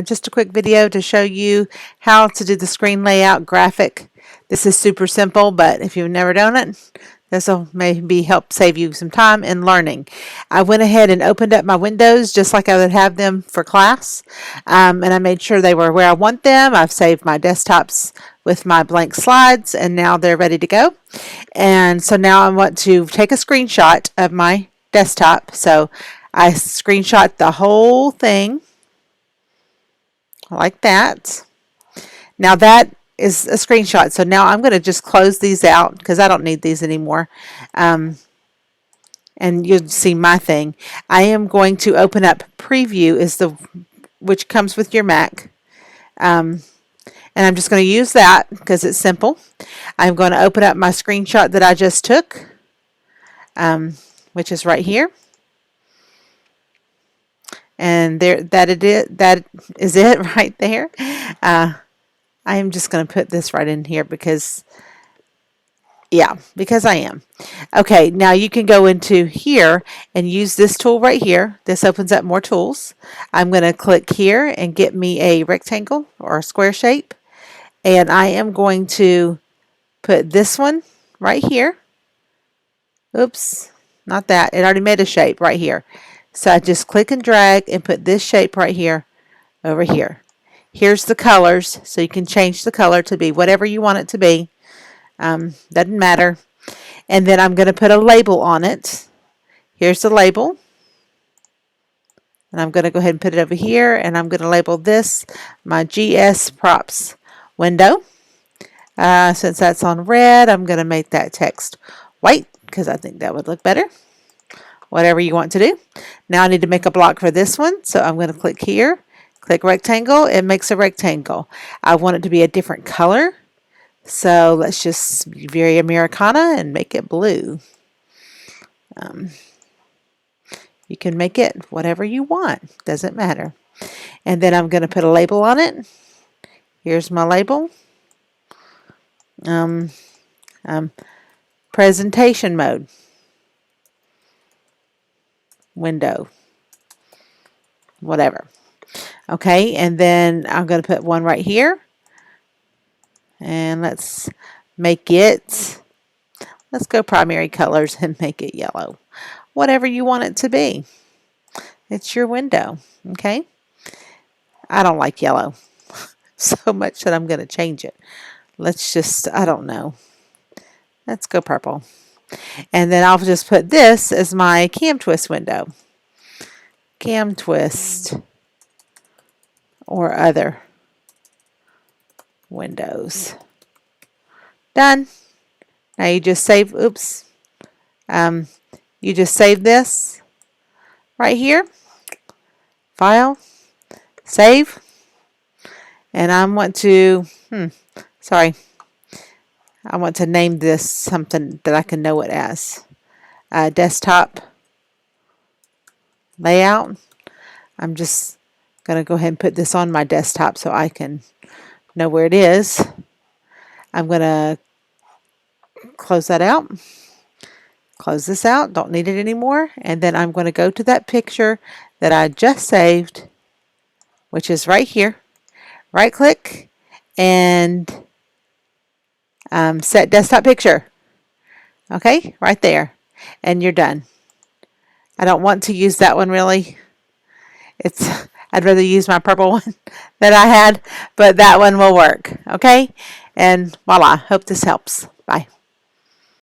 just a quick video to show you how to do the screen layout graphic. This is super simple, but if you've never done it, this will maybe help save you some time in learning. I went ahead and opened up my windows just like I would have them for class, and I made sure they were where I want them. I've saved my desktops with my blank slides, and now they're ready to go. And so now I want to take a screenshot of my desktop. So I screenshot the whole thing like that. Now that is a screenshot. So now I'm going to just close these out because I don't need these anymore. And you'll see my thing. I am going to open up Preview, which comes with your Mac. And I'm just going to use that because it's simple. I'm going to open up my screenshot that I just took, which is right here. And that is it right there. I am just going to put this right in here because I am. Okay, now you can go into here and use this tool right here. This opens up more tools. I'm going to click here and get me a rectangle or a square shape. And I am going to put this one right here. Oops, not that. It already made a shape right here. So I just click and drag and put this shape right here over here. Here's the colors, so you can change the color to be whatever you want it to be. Doesn't matter. And then I'm going to put a label on it. Here's the label. And I'm going to go ahead and put it over here, and I'm going to label this my GS Props window. Since that's on red, I'm going to make that text white because I think that would look better. Whatever you want to do. Now I need to make a block for this one, so I'm going to click here. Click rectangle, it makes a rectangle. I want it to be a different color, so let's just be very Americana and make it blue. You can make it whatever you want, doesn't matter. And then I'm going to put a label on it. Here's my label. Presentation mode. Window. Whatever. Okay, and then I'm going to put one right here. And let's go primary colors and make it yellow. Whatever you want it to be. It's your window, okay? I don't like yellow so much that I'm going to change it. Let's just, I don't know. Let's go purple. And then I'll just put this as my CamTwist window. CamTwist or other windows. Done. Now you just save, oops. You just save this right here. File. Save. And I want to, I want to name this something that I can know it as. Desktop layout. I'm just going to go ahead and put this on my desktop so I can know where it is. I'm going to close that out. Close this out. Don't need it anymore. And then I'm going to go to that picture that I just saved, which is right here. Right click and set desktop picture. Okay, right there. And you're done. I don't want to use that one really. I'd rather use my purple one that I had, but that one will work. Okay, and voila. Hope this helps. Bye.